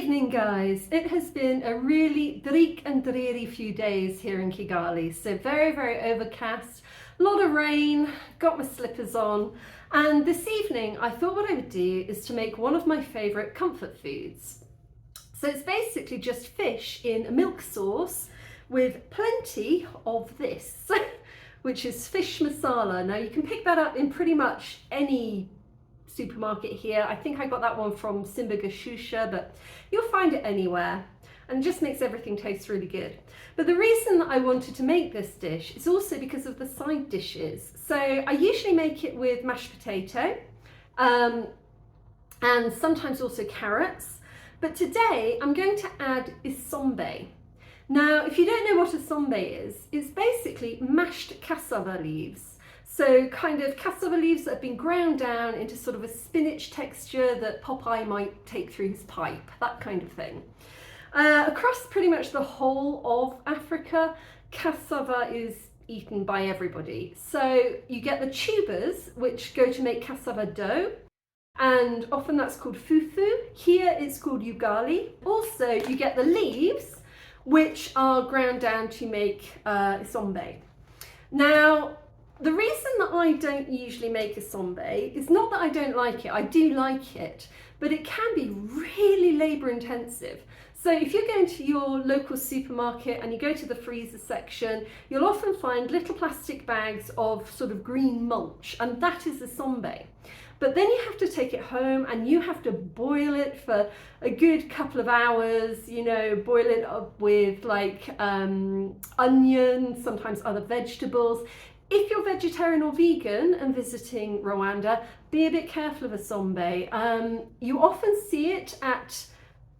Evening guys, it has been a really dreary and dreary few days here in Kigali, so very overcast, a lot of rain, got my slippers on, and this evening I thought what I would do is to make one of my favourite comfort foods. So it's basically just fish in a milk sauce with plenty of this, which is fish masala. Now you can pick that up in pretty much any supermarket here. I think I got that one from Simba, but you'll find it anywhere, and it just makes everything taste really good. But the reason that I wanted to make this dish is also because of the side dishes. So I usually make it with mashed potato and sometimes also carrots, but today I'm going to add isombe. Now if you don't know what isombe is, it's basically mashed cassava leaves. So kind of cassava leaves that have been ground down into sort of a spinach texture that Popeye might take through his pipe, that kind of thing. Across pretty much the whole of Africa, cassava is eaten by everybody. So you get the tubers, which go to make cassava dough, and often that's called fufu. Here it's called ugali. Also you get the leaves, which are ground down to make isombe. Now, the reason that I don't usually make isombe is not that I don't like it, I do like it, but it can be really labour intensive. So if you're going to your local supermarket and you go to the freezer section, you'll often find little plastic bags of sort of green mulch, and that is isombe. But then you have to take it home and you have to boil it for a good couple of hours, you know, boil it up with like onions, sometimes other vegetables. If you're vegetarian or vegan and visiting Rwanda, be a bit careful of isombe. You often see it at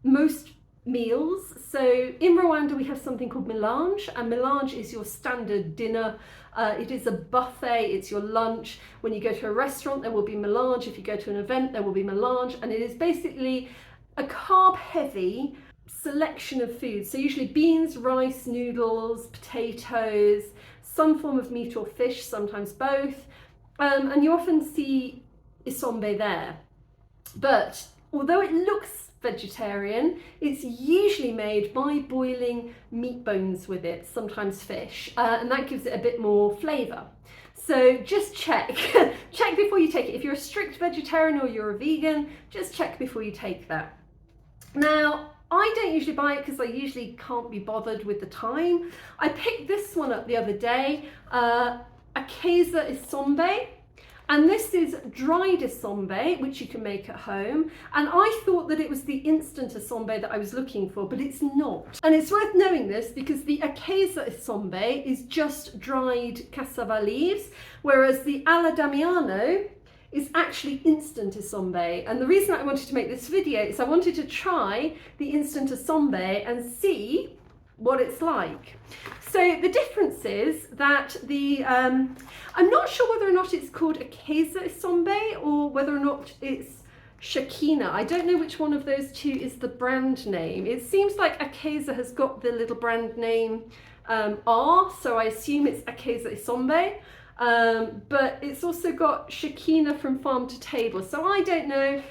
most meals. So in Rwanda we have something called melange, and melange is your standard dinner. It is a buffet, it's your lunch. When you go to a restaurant there will be melange, if you go to an event there will be melange, and it is basically a carb heavy selection of foods. So usually beans, rice, noodles, potatoes, some form of meat or fish, sometimes both, and you often see isombe there. But although it looks vegetarian, it's usually made by boiling meat bones with it, sometimes fish, and that gives it a bit more flavour. So just check before you take it. If you're a strict vegetarian or you're a vegan, just check before you take that. Now, I don't usually buy it because I usually can't be bothered with the time. I picked this one up the other day, Akeza Isombe, and this is dried isombe, which you can make at home. And I thought that it was the instant isombe that I was looking for, but it's not. And it's worth knowing this because the Akeza Isombe is just dried cassava leaves, whereas the Ala Damiano is actually instant isombe. And the reason I wanted to make this video is I wanted to try the instant isombe and see what it's like. So the difference is that I'm not sure whether or not it's called Akeza Isombe or whether or not it's Shakina. I don't know which one of those two is the brand name. It seems like Akeza has got the little brand name R, so I assume it's Akeza Isombe. But it's also got Shakina from Farm to Table, so I don't know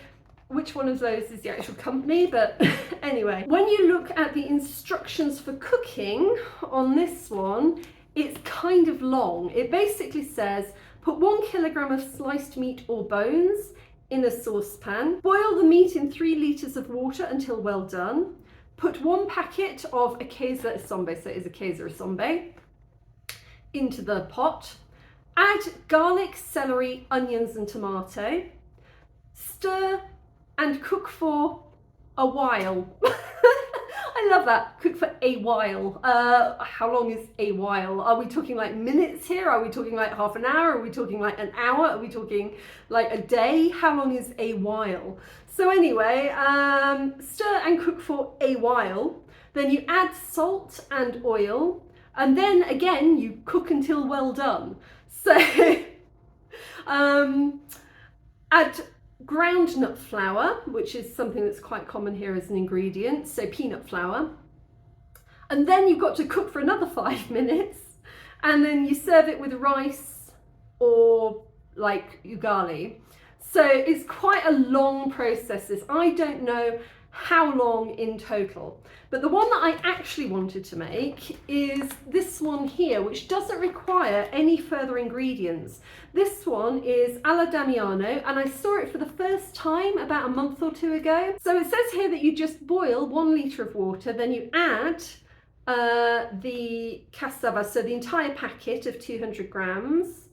which one of those is the actual company, but anyway. When you look at the instructions for cooking on this one, it's kind of long. It basically says, put 1 kilogram of sliced meat or bones in a saucepan, boil the meat in 3 litres of water until well done, put 1 packet of Akeza Isombe, so it is Akeza Isombe, into the pot, add garlic, celery, onions and tomato, stir and cook for a while. I love that, cook for a while. How long is a while? Are we talking like minutes here? Are we talking like half an hour? Are we talking like an hour? Are we talking like a day? How long is a while? So anyway, stir and cook for a while. Then you add salt and oil, and then again you cook until well done. So add ground nut flour, which is something that's quite common here as an ingredient, so peanut flour, and then you've got to cook for another 5 minutes, and then you serve it with rice or like ugali. So it's quite a long process. I don't know how long in total. But the one that I actually wanted to make is this one here, which doesn't require any further ingredients. This one is Ala Damiano, and I saw it for the first time about a month or two ago. So it says here that you just boil 1 litre of water, then you add the cassava, so the entire packet of 200 grams,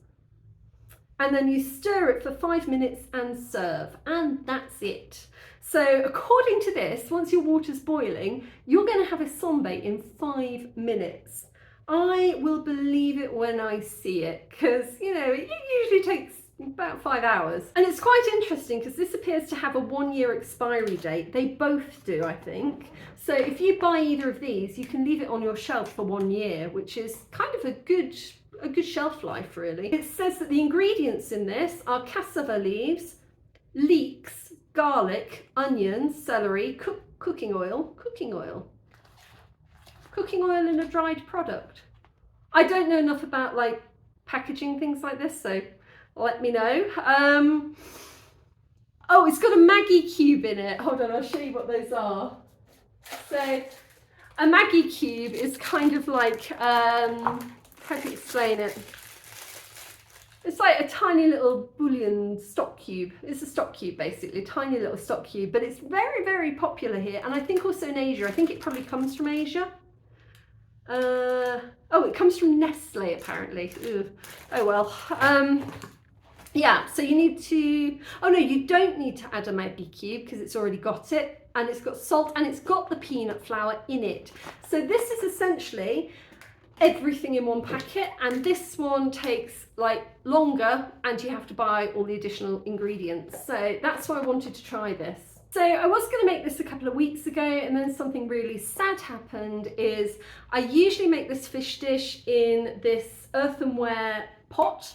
and then you stir it for 5 minutes and serve, and that's it. So according to this, once your water's boiling, you're going to have Isombe in 5 minutes. I will believe it when I see it, because, you know, it usually takes about 5 hours. And it's quite interesting because this appears to have a 1-year expiry date. They both do, I think. So if you buy either of these, you can leave it on your shelf for 1 year, which is kind of a good shelf life, really. It says that the ingredients in this are cassava leaves, leeks, garlic, onions, celery, cooking oil in a dried product. I don't know enough about like packaging things like this, so let me know. Oh, it's got a Maggi cube in it. Hold on, I'll show you what those are. So a Maggi cube is kind of like, how to explain it? It's like a tiny little bouillon stock cube. It's a stock cube basically, tiny little stock cube, but it's very, very popular here, and I think also in Asia. I think it probably comes from Asia. Oh, it comes from Nestle apparently. Ugh. Oh well. Yeah, so you need to, oh no, you don't need to add a Maggi cube because it's already got it, and it's got salt, and it's got the peanut flour in it. So this is essentially everything in one packet, and this one takes like longer, and you have to buy all the additional ingredients. So that's why I wanted to try this. So I was going to make this a couple of weeks ago, and then something really sad happened. Is I usually make this fish dish in this earthenware pot,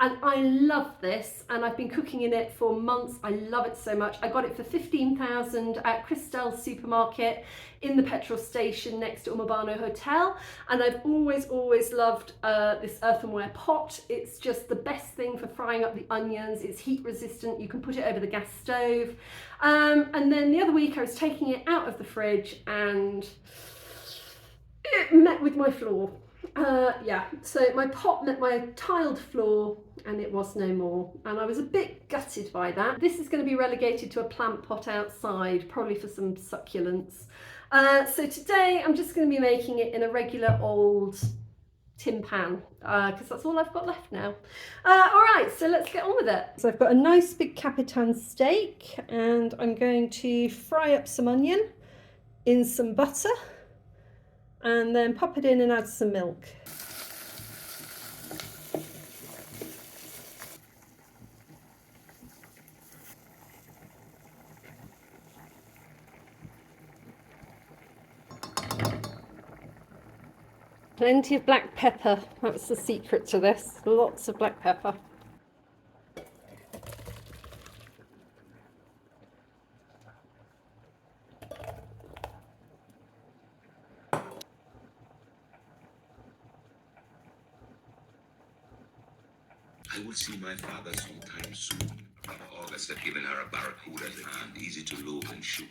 and I love this, and I've been cooking in it for months. I love it so much. I got it for 15,000 at Christel's supermarket in the petrol station next to Umabano Hotel, and I've always loved this earthenware pot. It's just the best thing for frying up the onions. It's heat resistant. You can put it over the gas stove. And then the other week I was taking it out of the fridge, and it met with my floor. Yeah, so my pot met my tiled floor, and it was no more, and I was a bit gutted by that. This is going to be relegated to a plant pot outside, probably for some succulents. So today I'm just going to be making it in a regular old tin pan, because that's all I've got left now. Alright, so let's get on with it. So I've got a nice big Capitan steak, and I'm going to fry up some onion in some butter, and then pop it in and add some milk. Plenty of black pepper, that's the secret to this, lots of black pepper. I will see my father sometime soon. August had given her a barracuda in hand, easy to lure and shoot.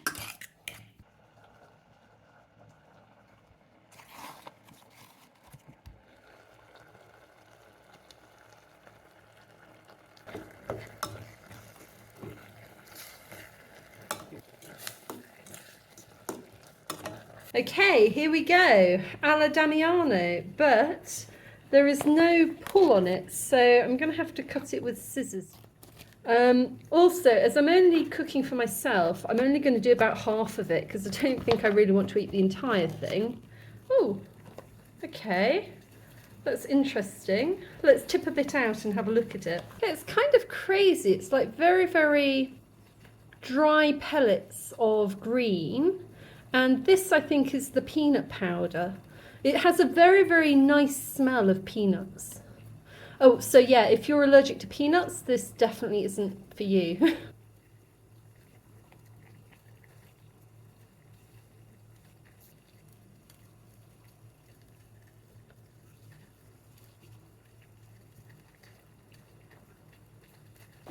Okay, here we go, Ala Damiano, but there is no pull on it, so I'm going to have to cut it with scissors. Also, as I'm only cooking for myself, I'm only going to do about half of it because I don't think I really want to eat the entire thing. Oh, okay, that's interesting. Let's tip a bit out and have a look at it. Okay, it's kind of crazy. It's like very, very dry pellets of green, and this I think is the peanut powder. It has a very, very nice smell of peanuts. Oh, so yeah, if you're allergic to peanuts, this definitely isn't for you.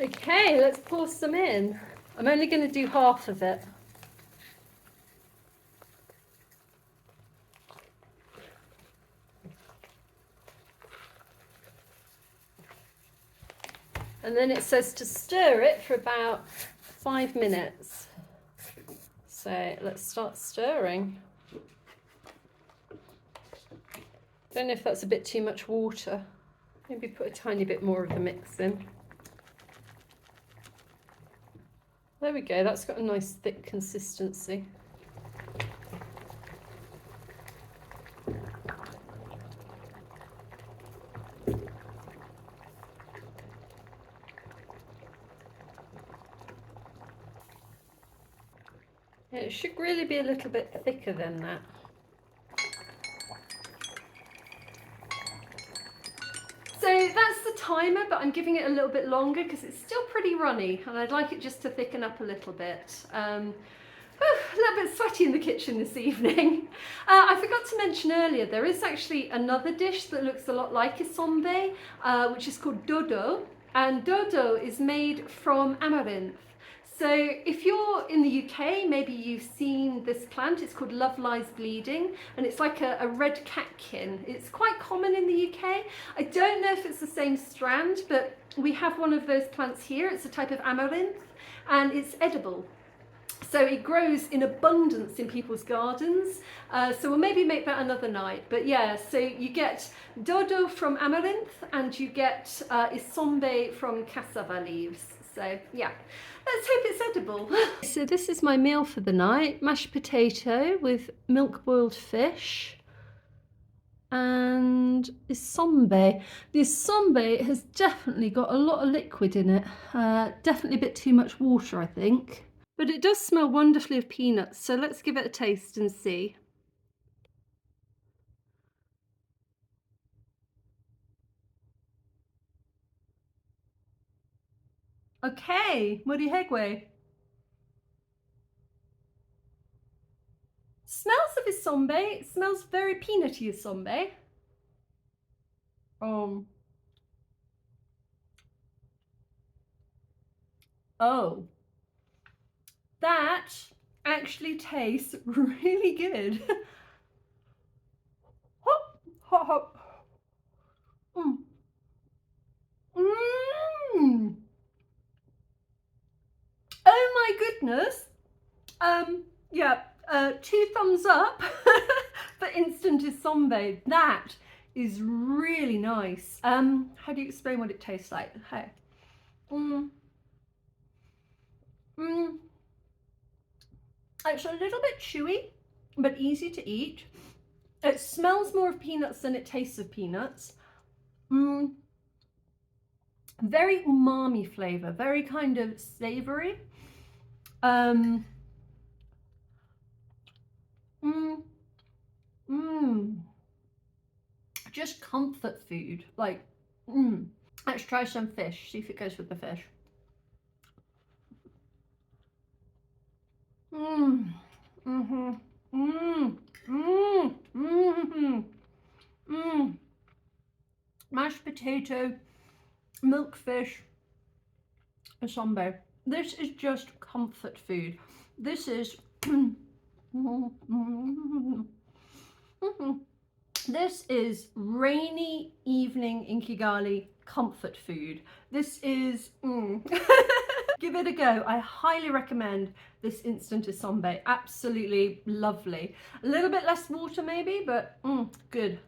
Okay, let's pour some in. I'm only going to do half of it. And then it says to stir it for about 5 minutes. So let's start stirring. Don't know if that's a bit too much water. Maybe put a tiny bit more of the mix in. There we go, that's got a nice thick consistency. It should really be a little bit thicker than that. So that's the timer, but I'm giving it a little bit longer because it's still pretty runny and I'd like it just to thicken up a little bit. A little bit sweaty in the kitchen this evening. I forgot to mention earlier, there is actually another dish that looks a lot like Isombe, which is called dodo. And dodo is made from amaranth. So if you're in the UK, maybe you've seen this plant. It's called Love Lies Bleeding, and it's like a red catkin. It's quite common in the UK. I don't know if it's the same strand, but we have one of those plants here. It's a type of amaranth, and it's edible. So it grows in abundance in people's gardens. So we'll maybe make that another night. But yeah, so you get dodo from amaranth and you get isombe from cassava leaves. So yeah, let's hope it's edible. So this is my meal for the night. Mashed potato with milk boiled fish and isombe. The isombe has definitely got a lot of liquid in it. Definitely a bit too much water, I think. But it does smell wonderfully of peanuts, so let's give it a taste and see. Okay, murihegwe. Smells of isombe. It smells very peanutty isombe. Oh, that actually tastes really good. Hop, hop, hop. Mm. Mm. Oh my goodness. Yeah, 2 thumbs up for instant isombe. That is really nice. How do you explain what it tastes like? Hey. It's a little bit chewy, but easy to eat. It smells more of peanuts than it tastes of peanuts. Very umami flavor, very kind of savory. Just comfort food, like, Let's try some fish, see if it goes with the fish. Mashed potato, milk fish, isombe. This is just comfort food. This is this is rainy evening in Kigali comfort food. This is give it a go. I highly recommend this instant isombe. Absolutely lovely. A little bit less water maybe, but good.